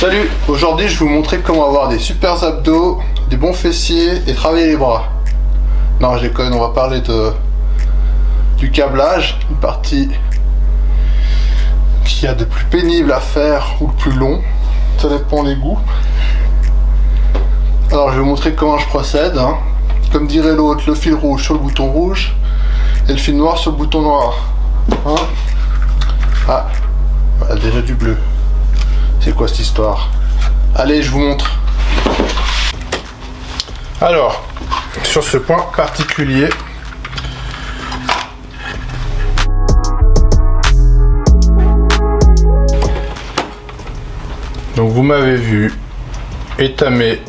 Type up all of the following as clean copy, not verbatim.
Salut, aujourd'hui je vais vous montrer comment avoir des super abdos, des bons fessiers et travailler les bras. Non, je déconne, on va parler du câblage, une partie qu'il y a de plus pénible à faire ou de plus long, ça dépend des goûts. Alors je vais vous montrer comment je procède, hein. Comme dirait l'autre, le fil rouge sur le bouton rouge et le fil noir sur le bouton noir. Hein, ah, voilà, déjà du bleu. C'est quoi cette histoire? Allez, je vous montre. Alors, sur ce point particulier, donc vous m'avez vu étamer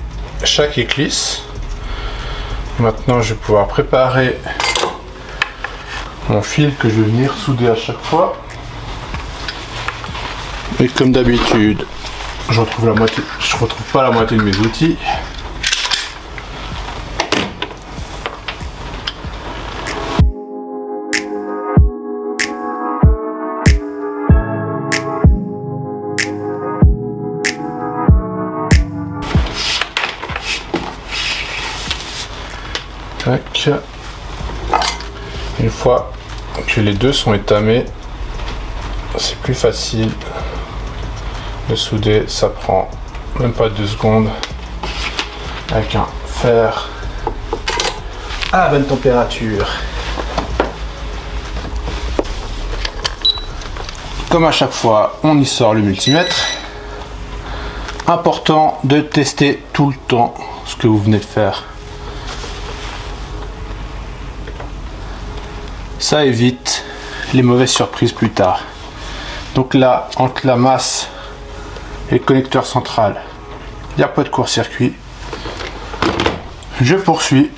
chaque éclisse. Maintenant, je vais pouvoir préparer mon fil que je vais venir souder à chaque fois. Et comme d'habitude, je retrouve pas la moitié de mes outils. Tac. Une fois que les deux sont étamés, c'est plus facile de souder, ça prend même pas 2 secondes avec un fer à la bonne température. Comme à chaque fois, on y sort le multimètre. Important de tester tout le temps ce que vous venez de faire. Ça évite les mauvaises surprises plus tard. Donc là, entre la masse et le connecteur central, il n'y a pas de court-circuit. Je poursuis.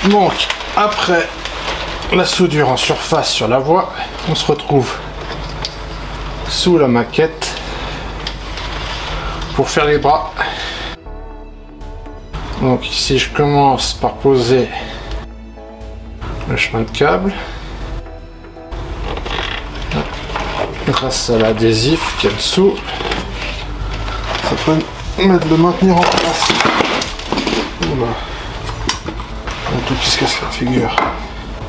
Donc, après la soudure en surface sur la voie, on se retrouve sous la maquette pour faire les bras. Donc ici, je commence par poser le chemin de câble. Grâce à l'adhésif qui est dessous, ça peut m'aider de le maintenir en place. Oula. Un truc qui se casse la figure.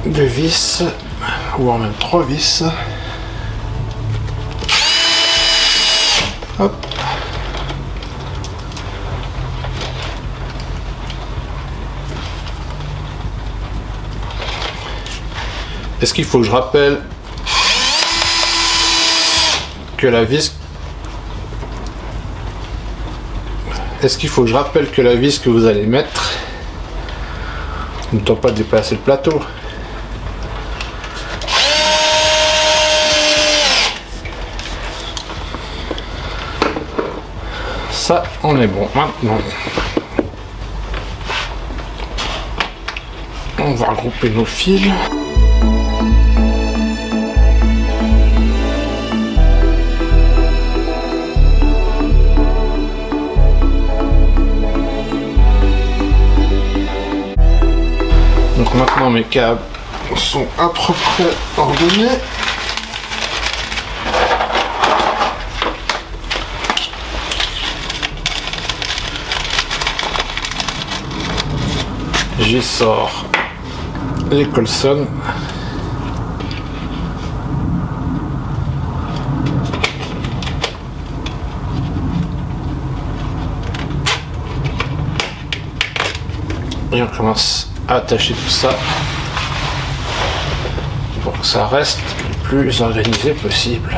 2 vis, voire même 3 vis. Hop. Est-ce qu'il faut que je rappelle que la vis... Est-ce qu'il faut que je rappelle que la vis que vous allez mettre ne doit pas dépasser le plateau? Ça, on est bon. Maintenant, on va regrouper nos fils. Donc maintenant mes câbles sont à peu près ordonnés. J'y sors les Colson. Et on commence à attacher tout ça pour que ça reste le plus organisé possible.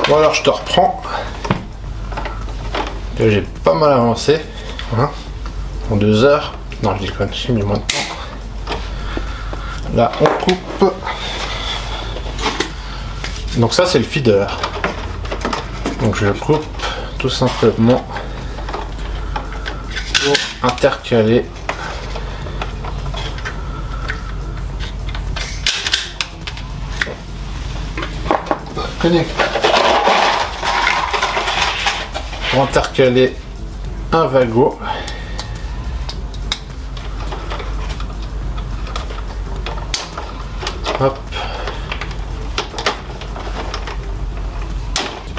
Bon alors je te reprends. J'ai pas mal avancé. Hein, en 2 heures. Non je déconne, j'ai mis moins de temps. Là on coupe. Donc ça c'est le feeder. Donc je le coupe tout simplement pour intercaler un wagot. Hop.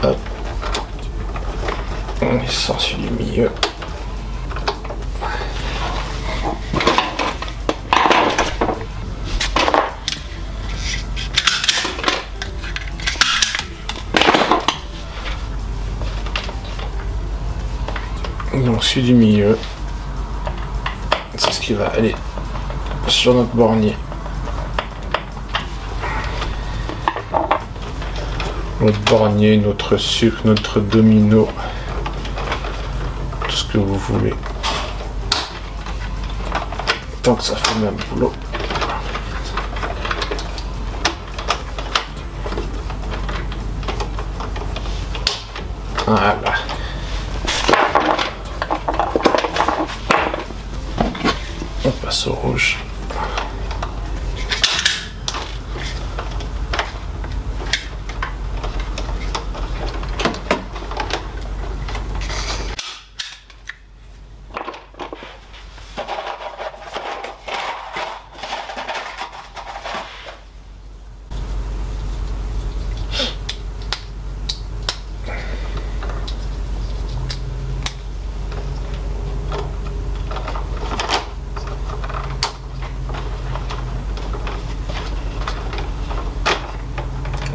Hop. On sort sur du milieu. Donc celui du milieu, c'est ce qui va aller sur notre bornier. Notre bornier, notre sucre, notre domino, tout ce que vous voulez. Tant que ça fait le même boulot. Voilà. On passe au rouge.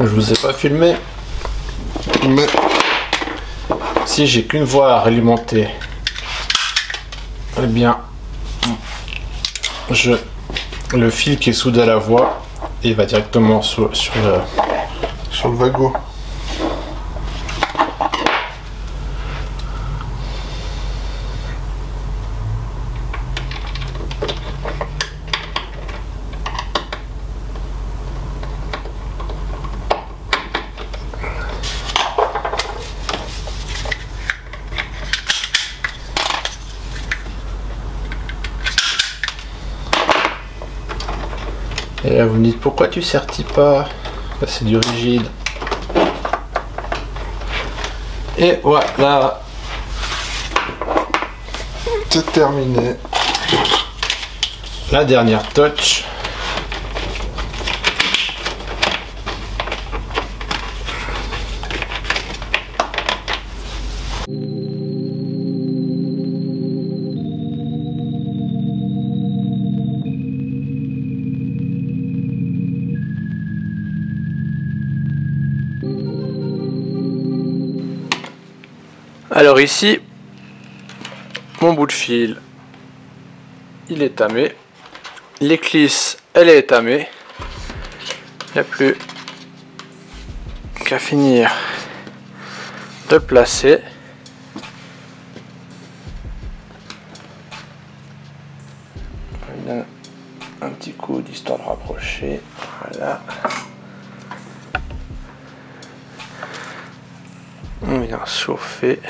Je vous ai pas filmé, mais si j'ai qu'une voie à alimenter, eh bien le fil qui est soudé à la voie, il va directement sur le wagot. Et là vous me dites pourquoi tu sertis pas, c'est du rigide. Et voilà, c'est terminé. La dernière touch. Alors ici, mon bout de fil, il est tamé. L'éclisse, elle est tamée. Il n'y a plus qu'à finir de le placer. Je donne un petit coup d'histoire de rapprocher. Voilà. On vient chauffer.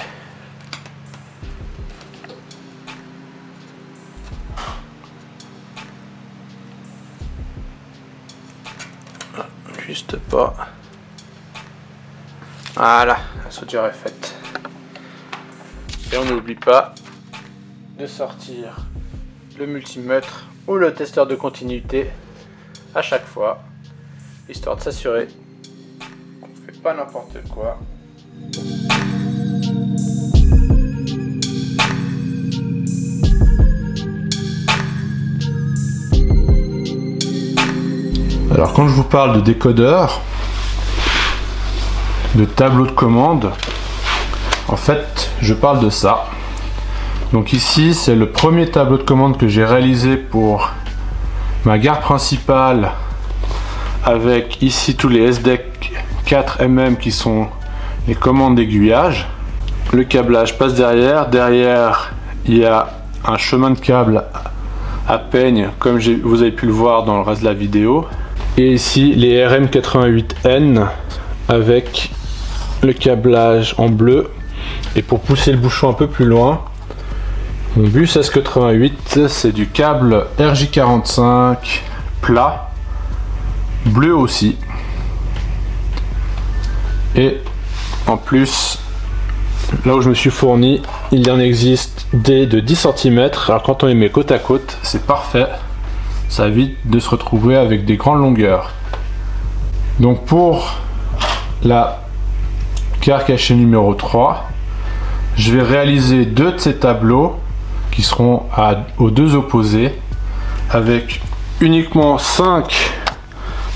Juste pas. Voilà, la soudure est faite. Et on n'oublie pas de sortir le multimètre ou le testeur de continuité à chaque fois, histoire de s'assurer qu'on ne fait pas n'importe quoi. Alors quand je vous parle de décodeur, de tableau de commande, en fait je parle de ça. Donc ici c'est le premier tableau de commande que j'ai réalisé pour ma gare principale, avec ici tous les SDEC 4 mm qui sont les commandes d'aiguillage. Le câblage passe derrière. Derrière, il y a un chemin de câble à peigne, comme vous avez pu le voir dans le reste de la vidéo. Et ici, les RM88N avec le câblage en bleu. Et pour pousser le bouchon un peu plus loin, mon bus S88, c'est du câble RJ45 plat, bleu aussi. Et en plus, là où je me suis fourni, il y en existe des de 10 cm. Alors quand on les met côte à côte, c'est parfait. Ça évite de se retrouver avec des grandes longueurs. Donc pour la carcasse numéro 3, je vais réaliser 2 de ces tableaux qui seront aux 2 opposés, avec uniquement 5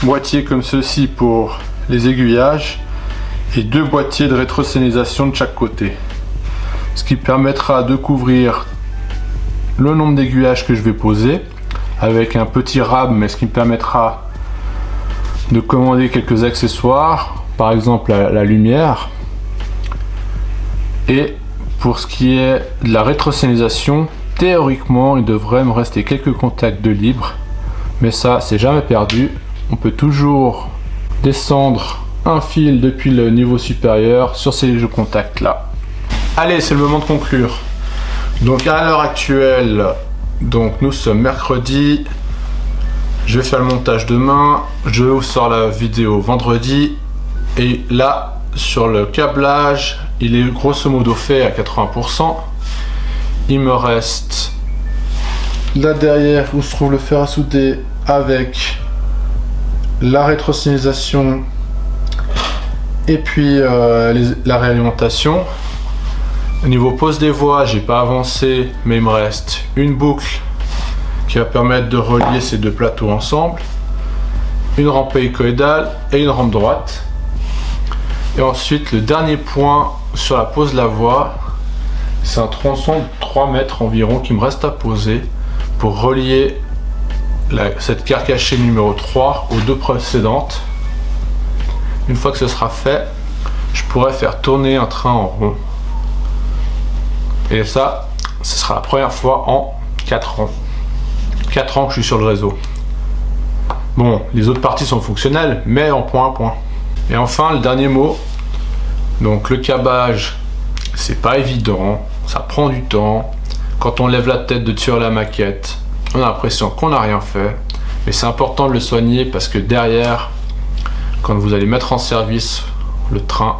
boîtiers comme ceci pour les aiguillages et 2 boîtiers de rétrosignalisation de chaque côté, ce qui permettra de couvrir le nombre d'aiguillages que je vais poser avec un petit rab, mais ce qui me permettra de commander quelques accessoires, par exemple la lumière. Et pour ce qui est de la rétrosignalisation, théoriquement il devrait me rester quelques contacts de libre, mais ça c'est jamais perdu. On peut toujours descendre un fil depuis le niveau supérieur sur ces contacts là. Allez, c'est le moment de conclure. Donc à l'heure actuelle, donc nous sommes mercredi, je vais faire le montage demain, je vous sors la vidéo vendredi, et là sur le câblage il est grosso modo fait à 80%. Il me reste là derrière où se trouve le fer à souder avec la rétrosignalisation et puis la réalimentation. Au niveau pose des voies, j'ai pas avancé, mais il me reste une boucle qui va permettre de relier ces 2 plateaux ensemble, une rampe hélicoïdale et une rampe droite. Et ensuite le dernier point sur la pose de la voie, c'est un tronçon de 3 mètres environ qui me reste à poser pour relier cette carcasse numéro 3 aux 2 précédentes. Une fois que ce sera fait, je pourrai faire tourner un train en rond. Et ça, ce sera la première fois en 4 ans. 4 ans que je suis sur le réseau. Bon, les autres parties sont fonctionnelles, mais en point à point. Et enfin, le dernier mot. Donc le câblage, c'est pas évident, ça prend du temps. Quand on lève la tête de sur la maquette, on a l'impression qu'on n'a rien fait. Mais c'est important de le soigner parce que derrière, quand vous allez mettre en service le train,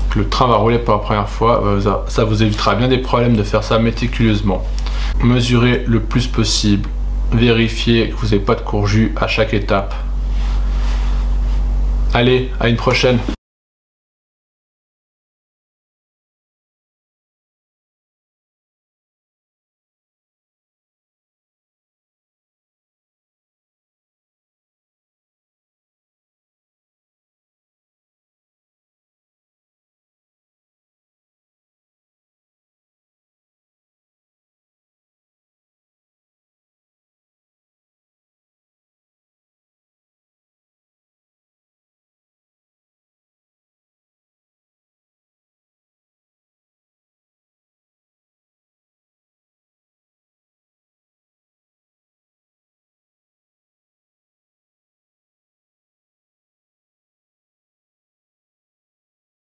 que le train va rouler pour la première fois, ça vous évitera bien des problèmes de faire ça méticuleusement. Mesurez le plus possible, vérifiez que vous n'avez pas de courjus à chaque étape. Allez, à une prochaine.